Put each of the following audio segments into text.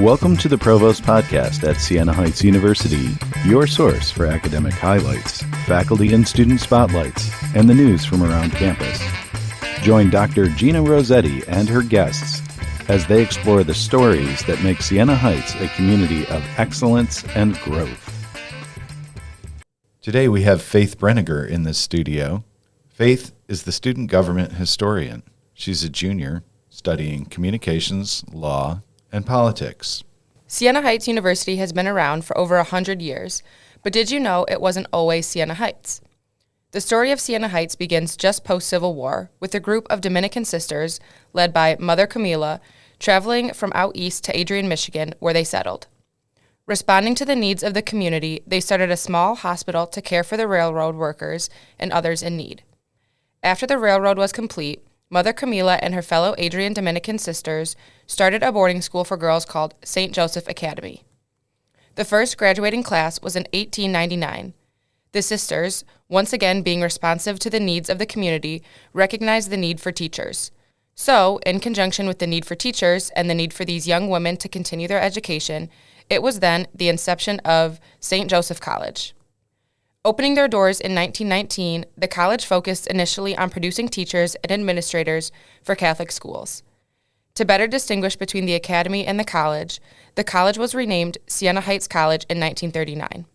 Welcome to the Provost podcast at Siena Heights University, your source for academic highlights, faculty and student spotlights, and the news from around campus. Join Dr. Gina Rossetti and her guests as they explore the stories that make Siena Heights a community of excellence and growth. Today we have Faith Brenniger in the studio. Faith is the student government historian. She's a junior studying communications, law, and politics. Siena Heights University has been around for over 100 years, but did you know it wasn't always Siena Heights? The story of Siena Heights begins just post-Civil War with a group of Dominican sisters led by Mother Camila traveling from out east to Adrian, Michigan, where they settled. Responding to the needs of the community, they started a small hospital to care for the railroad workers and others in need. After the railroad was complete, Mother Camila and her fellow Adrian Dominican sisters started a boarding school for girls called St. Joseph Academy. The first graduating class was in 1899. The sisters, once again being responsive to the needs of the community, recognized the need for teachers. So, in conjunction with the need for teachers and the need for these young women to continue their education, it was then the inception of St. Joseph College. Opening their doors in 1919, the college focused initially on producing teachers and administrators for Catholic schools. To better distinguish between the academy and the college was renamed Siena Heights College in 1939.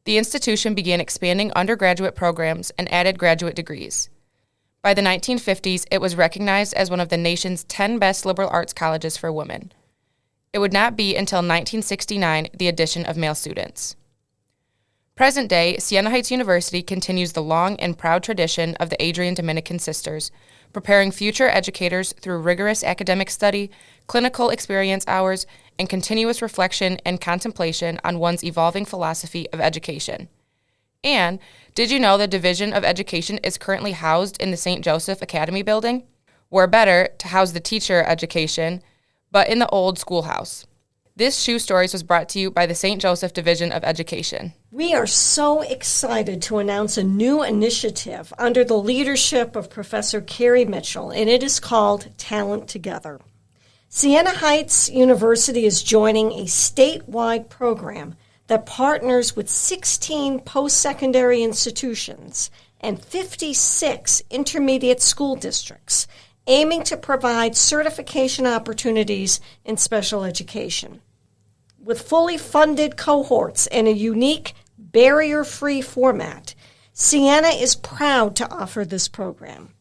The institution began expanding undergraduate programs and added graduate degrees. By the 1950s, it was recognized as one of the nation's 10 best liberal arts colleges for women. It would not be until 1969 the addition of male students. Present day, Siena Heights University continues the long and proud tradition of the Adrian Dominican sisters, preparing future educators through rigorous academic study, clinical experience hours, and continuous reflection and contemplation on one's evolving philosophy of education. And did you know the Division of Education is currently housed in the St. Joseph Academy building? Or better, to house the teacher education, but in the old schoolhouse. This Shoe Stories was brought to you by the St. Joseph Division of Education. We are so excited to announce a new initiative under the leadership of Professor Carrie Mitchell, and it is called Talent Together. Siena Heights University is joining a statewide program that partners with 16 post-secondary institutions and 56 intermediate school districts, aiming to provide certification opportunities in special education. With fully funded cohorts and a unique barrier-free format, Siena is proud to offer this program.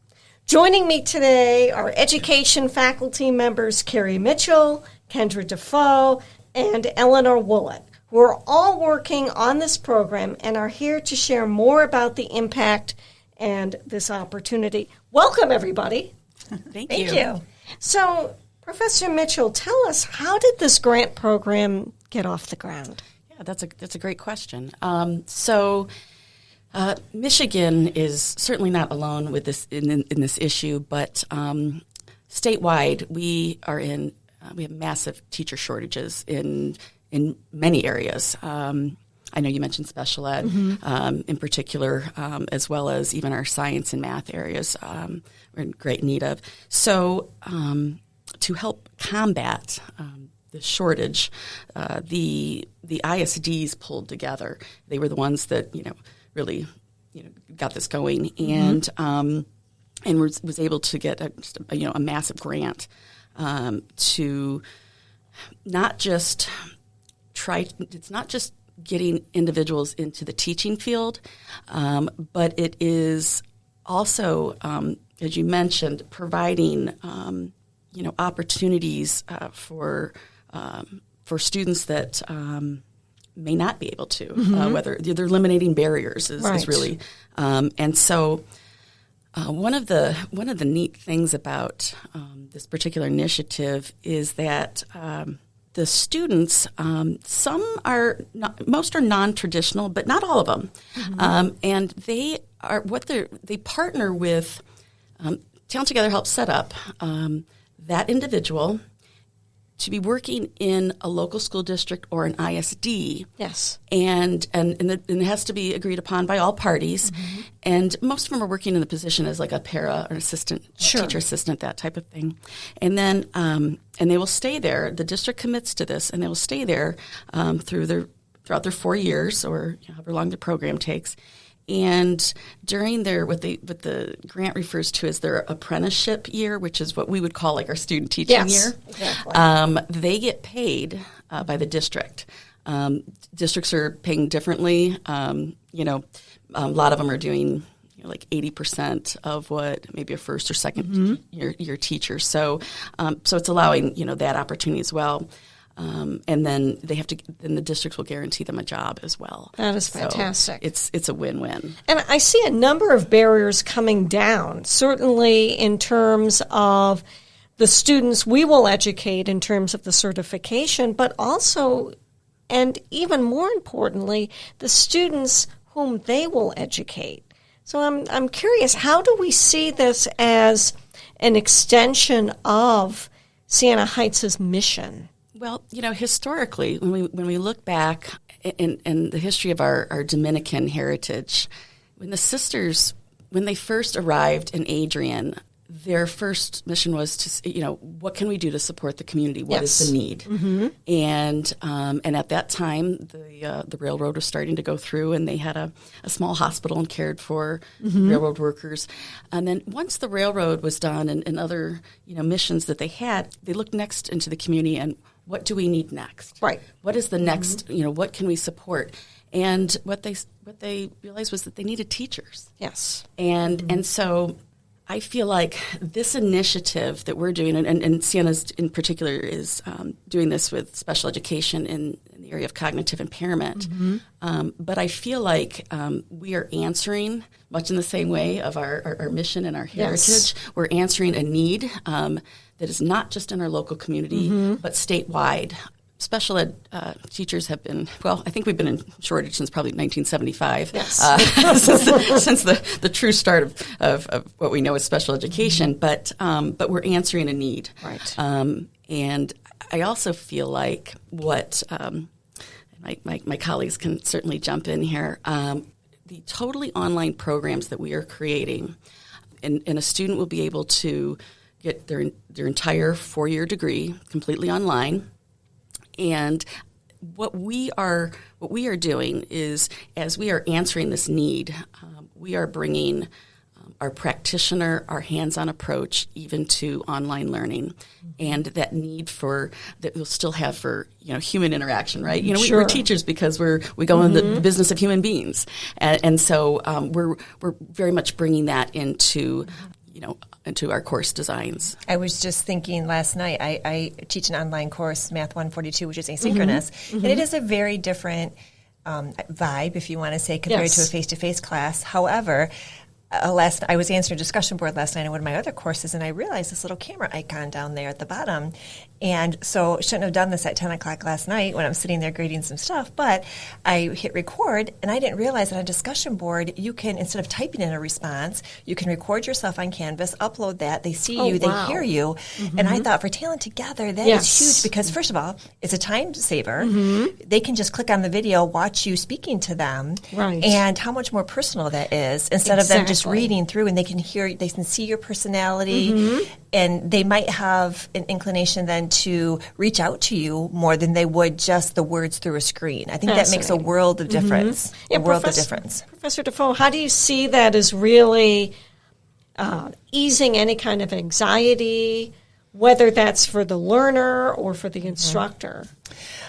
Joining me today are education faculty members Carrie Mitchell, Kendra Dafoe, and Eleanor Wollett, who are all working on this program and are here to share more about the impact and this opportunity. Welcome, everybody. Thank you. So, Professor Mitchell, tell us, how did this grant program get off the ground? Yeah, that's a great question. Michigan is certainly not alone with this in this issue, but statewide we have massive teacher shortages in many areas. I know you mentioned special ed in particular, as well as even our science and math areas we're in great need of. So to help combat the shortage, the ISDs pulled together. They were the ones that really got this going, and was able to get a massive grant to not just it's not just getting individuals into the teaching field, but it is also, as you mentioned, providing opportunities for students that may not be able to, whether they're eliminating barriers is really, and so one of the neat things about this particular initiative is that the students, most are non-traditional, but not all of them, and they partner with Talent Together helps set up that individual to be working in a local school district or an ISD. Yes. And it has to be agreed upon by all parties. Mm-hmm. And most of them are working in the position as like a para or assistant, teacher assistant, that type of thing. And then and they will stay there. The district commits to this, and they will stay there throughout their 4 years, or however long the program takes. And during their what the grant refers to as their apprenticeship year, which is what we would call like our student teaching year, exactly. They get paid by the district. Districts are paying differently. A lot of them are doing like 80% of what maybe a first or second year teacher. So it's allowing that opportunity as well. And then then the districts will guarantee them a job as well. That is fantastic. So it's a win-win. And I see a number of barriers coming down, certainly in terms of the students we will educate in terms of the certification, but also, and even more importantly, the students whom they will educate. So I'm curious, how do we see this as an extension of Siena Heights' mission? Well, historically, when we look back in the history of our Dominican heritage, when the sisters, when they first arrived in Adrian, their first mission was to, what can we do to support the community? What is the need? Mm-hmm. And at that time, the railroad was starting to go through, and they had a small hospital and cared for railroad workers. And then once the railroad was done and other missions that they had, they looked next into the community and what do we need next? Right. What is the next? What can we support? And what they realized was that they needed teachers. Yes. And so I feel like this initiative that we're doing, and Siena's in particular is doing this with special education in the area of cognitive impairment. Mm-hmm. But I feel like we are answering, much in the same way of our mission and our heritage, we're answering a need that is not just in our local community, but statewide. Special ed teachers have been, I think we've been in shortage since probably 1975, since the true start of what we know as special education, but we're answering a need. Right. And I also feel like what my colleagues can certainly jump in here, the totally online programs that we are creating, and a student will be able to get their entire 4-year degree completely online. And what we are doing is, as we are answering this need, we are bringing our practitioner, our hands-on approach, even to online learning, and that need that we'll still have for human interaction, right? We're teachers because we go in the business of human beings, and so we're very much bringing that into our course designs. I was just thinking last night, I teach an online course, Math 142, which is asynchronous, and it is a very different vibe, if you want to say, compared to a face-to-face class. However, I was answering a discussion board last night on one of my other courses, and I realized this little camera icon down there at the bottom. And so I shouldn't have done this at 10 o'clock last night when I'm sitting there grading some stuff, but I hit record, and I didn't realize that on a discussion board, you can, instead of typing in a response, you can record yourself on Canvas, upload that, they see you, they hear you. And I thought for Talent Together, that is huge because, first of all, it's a time saver. They can just click on the video, watch you speaking to them, and how much more personal that is, instead of them just reading through, and they can see your personality, and they might have an inclination then to reach out to you more than they would just the words through a screen. I think that makes a world of difference. A world of difference. Professor Dafoe, how do you see that as really easing any kind of anxiety, whether that's for the learner or for the instructor?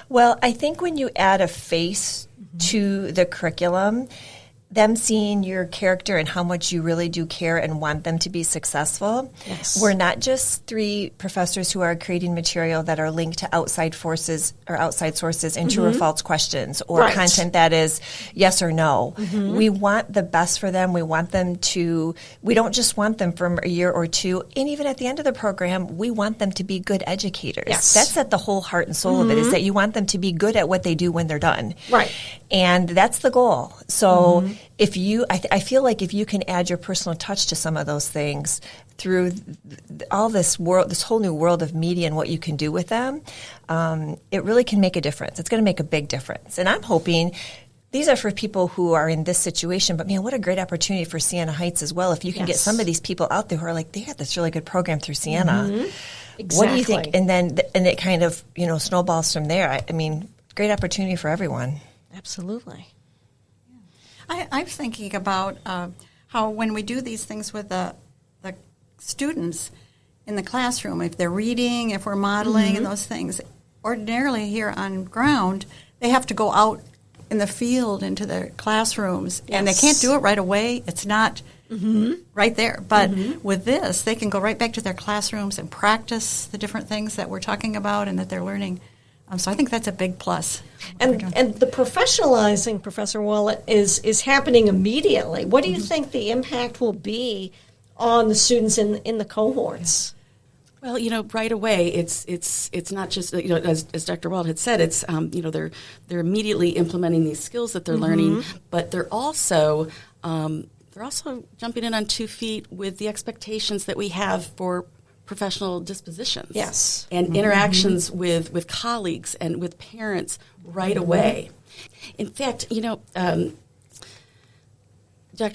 Well, I think when you add a face to the curriculum, them seeing your character and how much you really do care and want them to be successful. Yes. We're not just 3 professors who are creating material that are linked to outside forces or outside sources and true or false questions or content that is yes or no. We want the best for them. We don't just want them from a year or 2. And even at the end of the program, we want them to be good educators. Yes. That's at the whole heart and soul of it, is that you want them to be good at what they do when they're done. Right. And that's the goal. So I feel like if you can add your personal touch to some of those things through all this whole new world of media and what you can do with them, it really can make a difference. It's going to make a big difference. And I'm hoping these are for people who are in this situation, but man, what a great opportunity for Siena Heights as well. If you can get some of these people out there who are like, they had this really good program through Siena. Exactly. What do you think? And it kind of, snowballs from there. I mean, great opportunity for everyone. Absolutely. I'm thinking about how when we do these things with the students in the classroom, if they're reading, if we're modeling and those things, ordinarily here on ground, they have to go out in the field into their classrooms, and they can't do it right away. It's not right there. But with this, they can go right back to their classrooms and practice the different things that we're talking about and that they're learning. So I think that's a big plus. And the professionalizing, Professor Wollett, is happening immediately. What do you think the impact will be on the students in the cohorts? Well, right away, it's not just as Dr. Wollett had said, it's they're immediately implementing these skills that they're learning, but they're also jumping in on 2 feet with the expectations that we have for professional dispositions, and interactions with colleagues and with parents right away. In fact, Dr.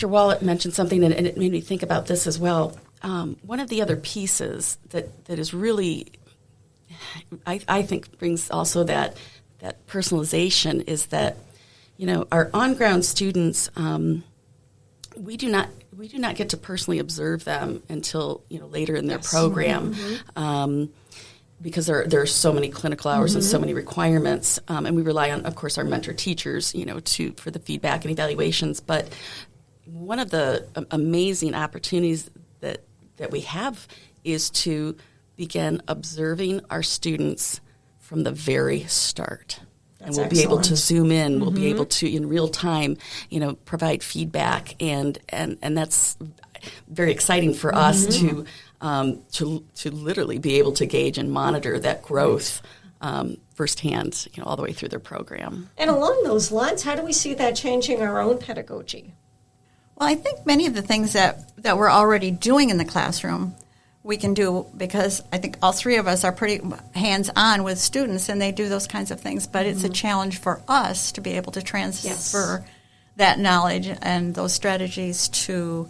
Wollett mentioned something, and it made me think about this as well. One of the other pieces that is really, I think, brings also that personalization is that, our on-ground students, we do not get to personally observe them until later in their program, because there are so many clinical hours and so many requirements, and we rely on, of course, our mentor teachers, for the feedback and evaluations. But one of the amazing opportunities that we have is to begin observing our students from the very start. And we'll be able to zoom in. We'll be able to, in real time, provide feedback, and that's very exciting for us to literally be able to gauge and monitor that growth firsthand, all the way through their program. And along those lines, how do we see that changing our own pedagogy? Well, I think many of the things that we're already doing in the classroom we can do, because I think all 3 of us are pretty hands-on with students, and they do those kinds of things. But it's a challenge for us to be able to transfer that knowledge and those strategies to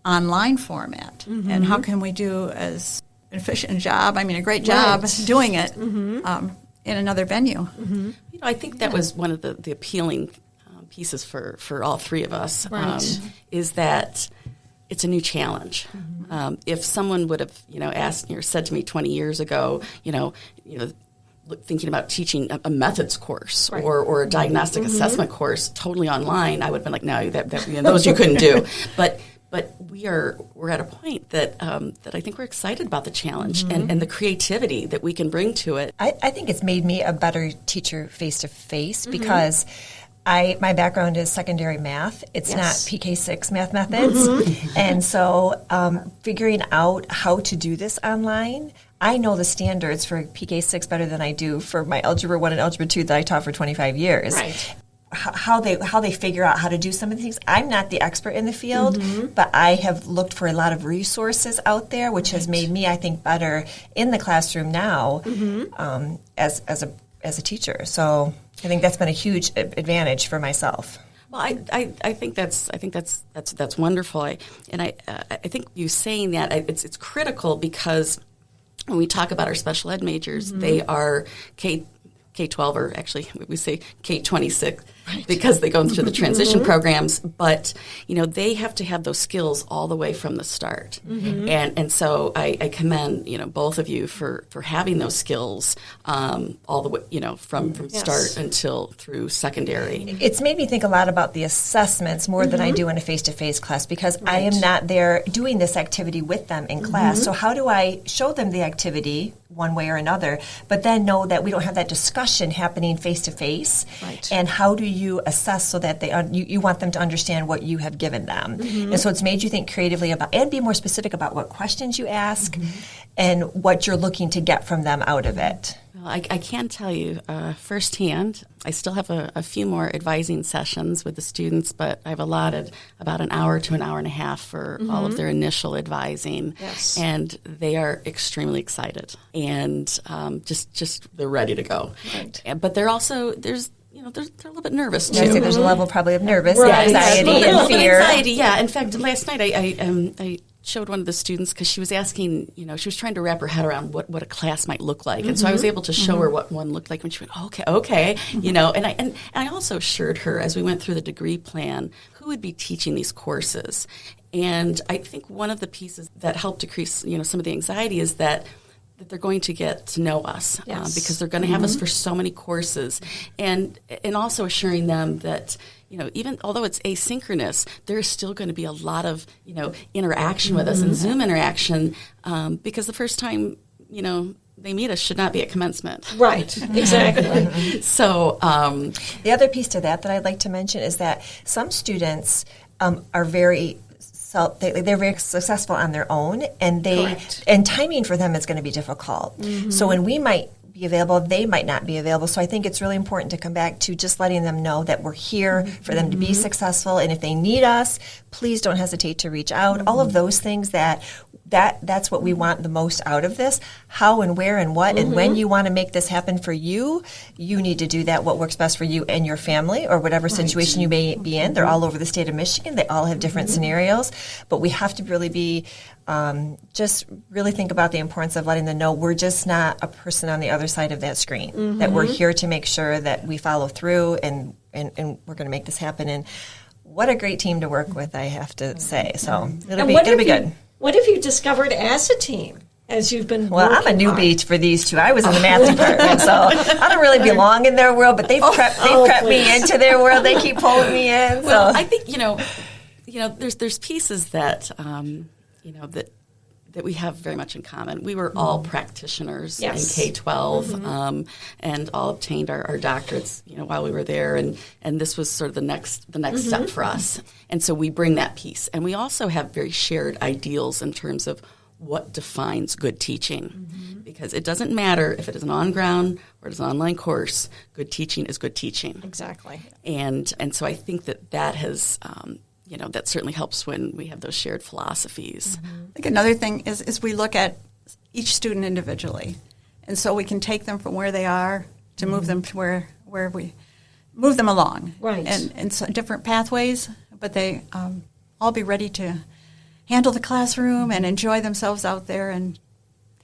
online format. And how can we do as efficient a job, a great job doing it in another venue? I think that was one of the appealing pieces for all 3 of us, is that it's a new challenge. If someone would have, asked or said to me 20 years ago, thinking about teaching a methods course or a diagnostic assessment course totally online, I would have been like, no, those you couldn't do. But we're at a point that I think we're excited about the challenge and the creativity that we can bring to it. I think it's made me a better teacher face-to-face because my background is secondary math. It's not PK6 math methods. And so figuring out how to do this online, I know the standards for PK6 better than I do for my Algebra 1 and Algebra 2 that I taught for 25 years. Right. How they figure out how to do some of the things. I'm not the expert in the field, but I have looked for a lot of resources out there, which has made me, I think, better in the classroom now as a teacher. So I think that's been a huge advantage for myself. Well, I think that's wonderful. I think you saying that it's critical, because when we talk about our special ed majors, they are K-12, or actually we say K-26, because they go through the transition programs. But they have to have those skills all the way from the start, and so I commend both of you for having those skills all the way from start until through secondary. It's made me think a lot about the assessments more than I do in a face-to-face class, because I am not there doing this activity with them in class. So how do I show them the activity one way or another, but then know that we don't have that discussion happening face-to-face? And how do you assess so that you want them to understand what you have given them? And so it's made you think creatively about, and be more specific about what questions you ask and what you're looking to get from them out of it. Well, I can tell you firsthand, I still have a few more advising sessions with the students, but I've allotted about an hour to an hour and a half for all of their initial advising. Yes. And they are extremely excited and just they're ready to go. Right. But they're also, they're a little bit nervous too. I say there's a level probably of nervous, Right. anxiety, and fear. Anxiety, yeah. In fact, last night I showed one of the students because she was asking, she was trying to wrap her head around what a class might look like, and so I was able to show her what one looked like when she went, okay, and I also assured her as we went through the degree plan who would be teaching these courses, and I think one of the pieces that helped decrease some of the anxiety is that they're going to get to know us because they're going to have us for so many courses, and also assuring them that even although it's asynchronous, there's still going to be a lot of interaction with us and Zoom interaction because the first time they meet us should not be at commencement. Right, exactly. So the other piece to that I'd like to mention is that some students are very they're very successful on their own, and and timing for them is going to be difficult. So when we might be available, they might not be available. So I think it's really important to come back to just letting them know that we're here for them to be successful, and if they need us, please don't hesitate to reach out. All of those things that's what we want the most out of this. How and where and what and when you want to make this happen for you, you need to do that, what works best for you and your family or whatever situation you may be in. They're all over the state of Michigan. They all have different scenarios, but we have to really be just really think about the importance of letting them know we're just not a person on the other side of that screen, that we're here to make sure that we follow through and we're going to make this happen. And what a great team to work with, I have to say. So it'll be good. What have you discovered as a team as you've been Well, I'm a newbie for these two. I was in the math department, so I don't really belong in their world, but they've prepped me into their world. They keep pulling me in. Well, so I think, there's pieces that, that we have very much in common. We were all practitioners in K-12 and all obtained our doctorates, while we were there. And this was sort of the next step for us. And so we bring that piece. And we also have very shared ideals in terms of what defines good teaching. Because it doesn't matter if it is an on-ground or it is an online course, good teaching is good teaching. Exactly. And so I think that has... that certainly helps when we have those shared philosophies. I think another thing is we look at each student individually. And so we can take them from where they are to move them to where we move them along. Right. And so different pathways, but they all be ready to handle the classroom and enjoy themselves out there and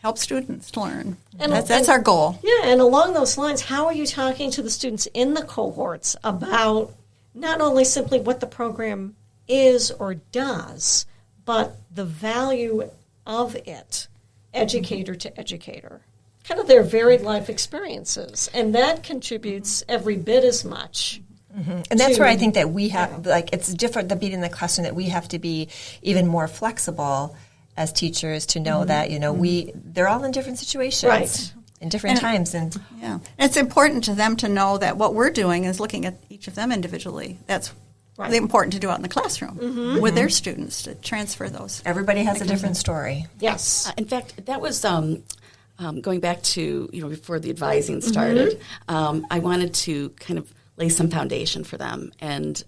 help students learn. And that's our goal. Yeah, and along those lines, how are you talking to the students in the cohorts about not only simply what the program is or does, but the value of it, educator to educator, kind of their varied life experiences, and that contributes every bit as much. And that's where I think that we have, it's different than being in the classroom, that we have to be even more flexible as teachers to know that, they're all in different situations. Right. In different times. And it's important to them to know that what we're doing is looking at each of them individually. That's really important to do out in the classroom with their students, to transfer those. Everybody has a different story. Yes. In fact, that was going back to, before the advising started, I wanted to kind of lay some foundation for them and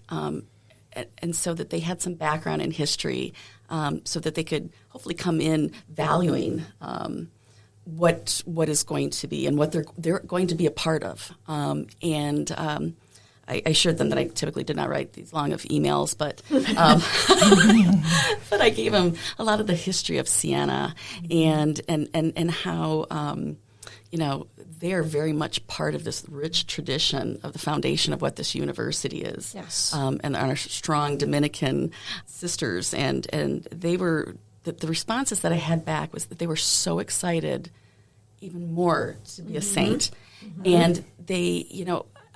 so that they had some background in history so that they could hopefully come in valuing what is going to be and what they're going to be a part of. I assured them that I typically did not write these long of emails, but but I gave them a lot of the history of Siena and how they're very much part of this rich tradition of the foundation of what this university is. Yes. And our strong Dominican sisters, and they were the responses that I had back was that they were so excited even more to be a saint. And they,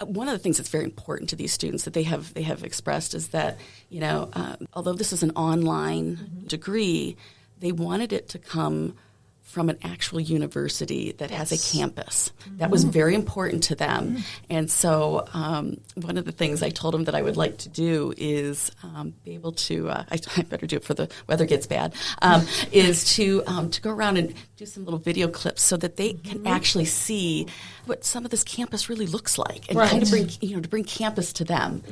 one of the things that's very important to these students that they have expressed is that, although this is an online degree, they wanted it to come from an actual university that has a campus. That was very important to them. And so one of the things I told them that I would like to do is be able to, I better do it for the weather gets bad, is to go around and do some little video clips so that they can actually see what some of this campus really looks like, and kind of bring, to bring campus to them,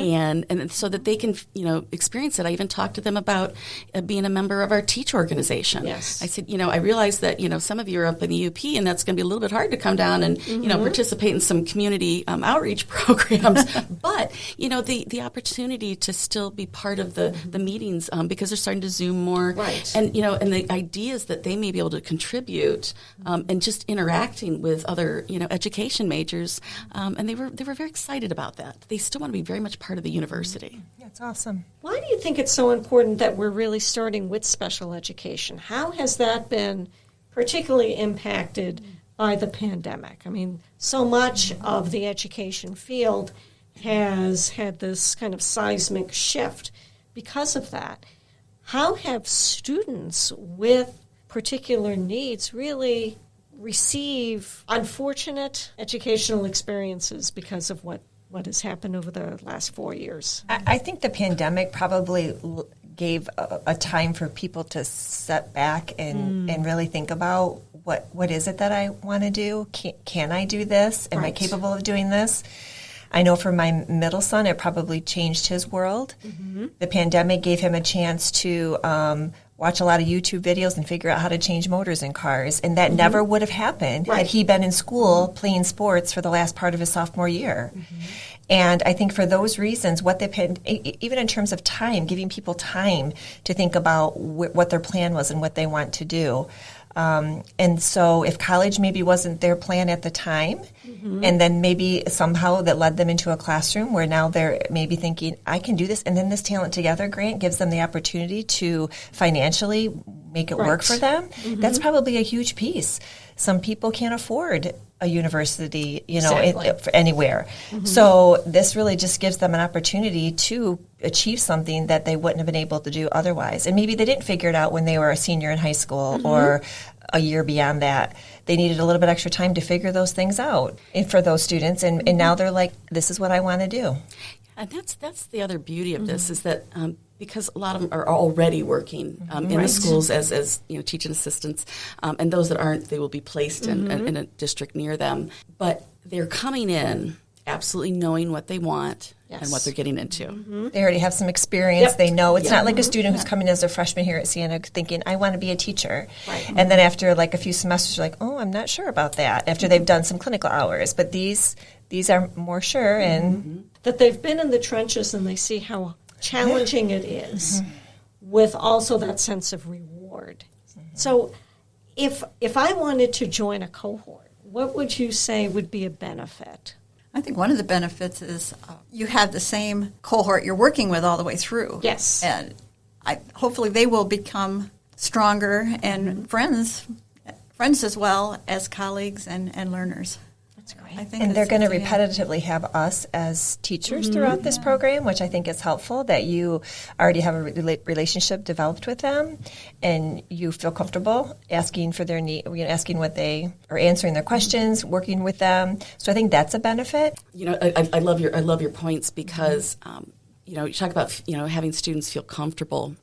and so that they can, experience it. I even talked to them about being a member of our teach organization. Yes. I said, I realize that, some of you are up in the UP, and that's going to be a little bit hard to come down and, participate in some community outreach programs. But, the opportunity to still be part of the meetings because they're starting to Zoom more. Right. And, and the ideas that they may be able to contribute and just interacting with other, education majors. And they were very excited about that. They still want to be very much part of the university. That's awesome. Why do you think it's so important that we're really starting with special education? How has that been particularly impacted by the pandemic? I mean, so much of the education field has had this kind of seismic shift because of that. How have students with particular needs really receive unfortunate educational experiences because of what has happened over the last 4 years? I think the pandemic probably gave a time for people to step back and really think about what is it that I want to do? Can I do this? Am I capable of doing this? I know for my middle son, it probably changed his world. The pandemic gave him a chance to watch a lot of YouTube videos and figure out how to change motors in cars. And that never would have happened had he been in school playing sports for the last part of his sophomore year. And I think for those reasons, even in terms of time, giving people time to think about what their plan was and what they want to do. And so if college maybe wasn't their plan at the time, and then maybe somehow that led them into a classroom where now they're maybe thinking, I can do this, and then this Talent Together grant gives them the opportunity to financially make it work for them, that's probably a huge piece. Some people can't afford a university, anywhere. So this really just gives them an opportunity to achieve something that they wouldn't have been able to do otherwise. And maybe they didn't figure it out when they were a senior in high school or a year beyond that. They needed a little bit extra time to figure those things out for those students. And now they're like, this is what I want to do. And that's the other beauty of this is that because a lot of them are already working in the schools as teaching assistants, and those that aren't, they will be placed in a district near them. But they're coming in absolutely knowing what they want and what they're getting into. They already have some experience. They know. It's not like a student who's coming as a freshman here at Siena thinking, I want to be a teacher. And then after like a few semesters, you're like, oh, I'm not sure about that, after they've done some clinical hours. But these are more sure. And that they've been in the trenches and they see how challenging it is with also that sense of reward. So if I wanted to join a cohort, what would you say would be a benefit? I think one of the benefits is you have the same cohort you're working with all the way through. Yes. And hopefully they will become stronger and friends as well as colleagues and learners. That's great. I think and they're going to repetitively have us as teachers throughout this program, which I think is helpful, that you already have a relationship developed with them and you feel comfortable asking for their need, asking what they are, answering their questions, working with them. So I think that's a benefit. I love your points because you talk about having students feel comfortable,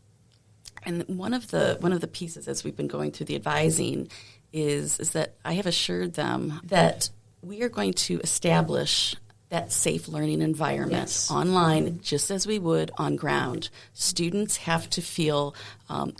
and one of the pieces as we've been going through the advising is that I have assured them that we are going to establish that safe learning environment online just as we would on ground. Students have to feel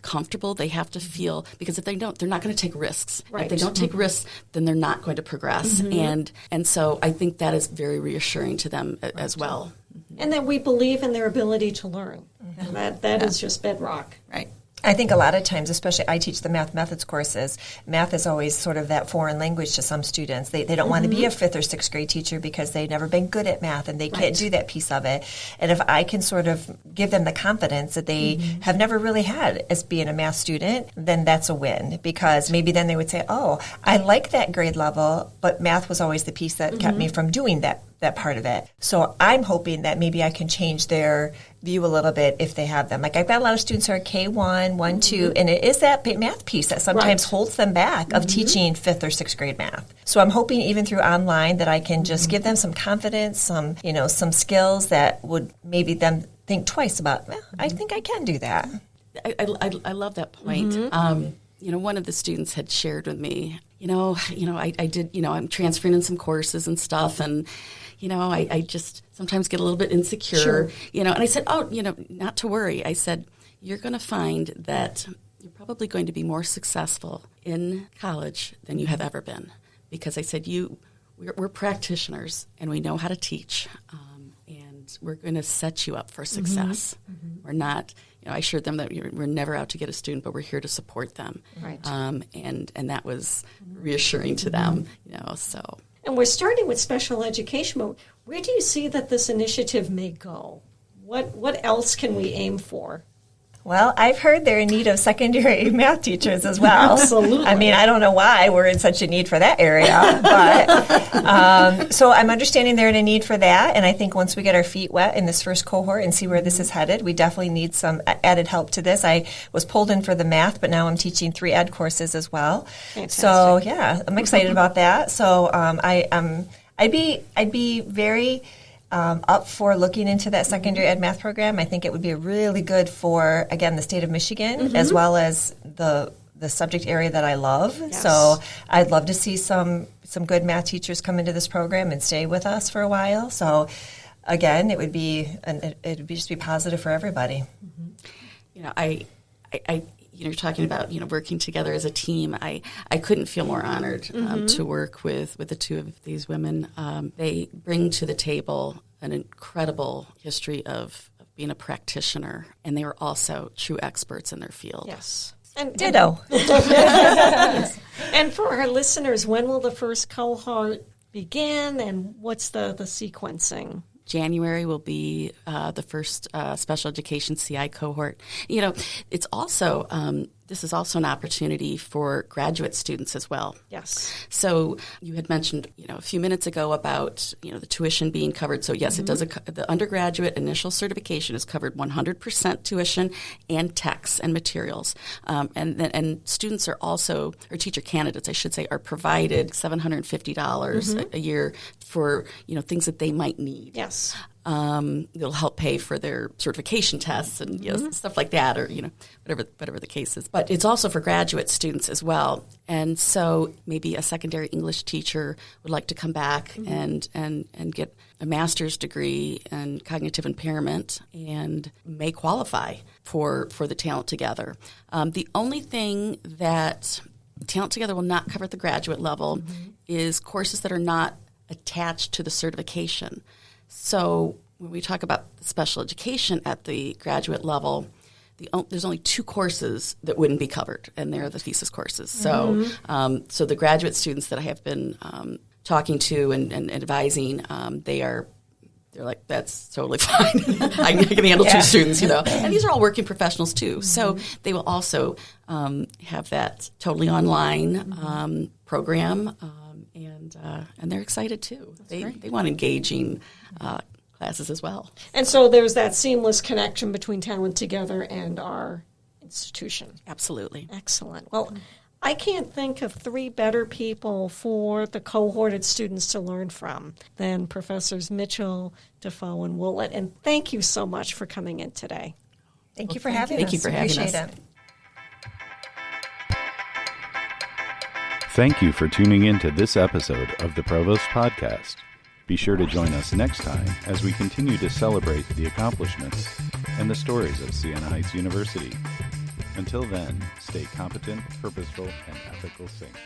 comfortable. They have to feel, because if they don't, they're not going to take risks. If they don't take risks, then they're not going to progress. And so I think that is very reassuring to them as well. And that we believe in their ability to learn. That is just bedrock. Right. I think a lot of times, especially I teach the math methods courses, math is always sort of that foreign language to some students. They don't want to be a 5th or 6th grade teacher because they've never been good at math and they can't do that piece of it. And if I can sort of give them the confidence that they have never really had as being a math student, then that's a win, because maybe then they would say, oh, I like that grade level, but math was always the piece that kept me from doing that that part of it. So I'm hoping that maybe I can change their view a little bit if they have them. Like I've got a lot of students who are K1, 1, 2, and it is that math piece that sometimes holds them back of teaching 5th or 6th grade math. So I'm hoping even through online that I can just give them some confidence, some skills that would maybe them think twice about, I think I can do that. I love that point. One of the students had shared with me, I did, I'm transferring in some courses and stuff, and, I just sometimes get a little bit insecure, and I said, not to worry. I said, you're going to find that you're probably going to be more successful in college than you have ever been. Because I said, we're practitioners, and we know how to teach, and we're going to set you up for success. We're not... I assured them that we're never out to get a student, but we're here to support them. Right. And that was reassuring to them, so. And we're starting with special education, but where do you see that this initiative may go? What else can we aim for? Well, I've heard they're in need of secondary math teachers as well. Absolutely. I mean, I don't know why we're in such a need for that area, but so I'm understanding they're in a need for that. And I think once we get our feet wet in this first cohort and see where this is headed, we definitely need some added help to this. I was pulled in for the math, but now I'm teaching 3 ed courses as well. Fantastic. So yeah, I'm excited about that. So I'd be very up for looking into that secondary ed math program. I think it would be really good for, again, the state of Michigan, as well as the subject area that I love. Yes. So I'd love to see some good math teachers come into this program and stay with us for a while. So again, it would just be positive for everybody. You're talking about working together as a team. I couldn't feel more honored to work with the two of these women. They bring to the table an incredible history of being a practitioner, and they were also true experts in their field. Yes. And ditto. And for our listeners, when will the first cohort begin, and what's the sequencing? January will be the first special education CI cohort. It's also this is also an opportunity for graduate students as well. Yes. So you had mentioned a few minutes ago about the tuition being covered. So yes, it does. The undergraduate initial certification is covered 100% tuition and texts and materials, and students are also, or teacher candidates, I should say, are provided $750 a year for things that they might need. Yes. It'll help pay for their certification tests and stuff like that, or whatever the case is. But it's also for graduate students as well. And so maybe a secondary English teacher would like to come back and get a master's degree in cognitive impairment and may qualify for the Talent Together. The only thing that Talent Together will not cover at the graduate level is courses that are not attached to the certification. So when we talk about special education at the graduate level, there's only 2 courses that wouldn't be covered, and they're the thesis courses. So so the graduate students that I have been talking to and advising, they're like, that's totally fine. I can handle 2 students, And these are all working professionals too. So they will also have that totally online program, and they're excited too. They want engaging classes as well. And so there's that seamless connection between Talent Together and our institution. Absolutely. Excellent. Well, I can't think of 3 better people for the cohorted students to learn from than Professors Mitchell, Dafoe, and Wollett. And thank you so much for coming in today. Thank you for having us. Thank you for having us. Appreciate it. Thank you for tuning in to this episode of the Provost Podcast. Be sure to join us next time as we continue to celebrate the accomplishments and the stories of Siena Heights University. Until then, stay competent, purposeful, and ethical saints.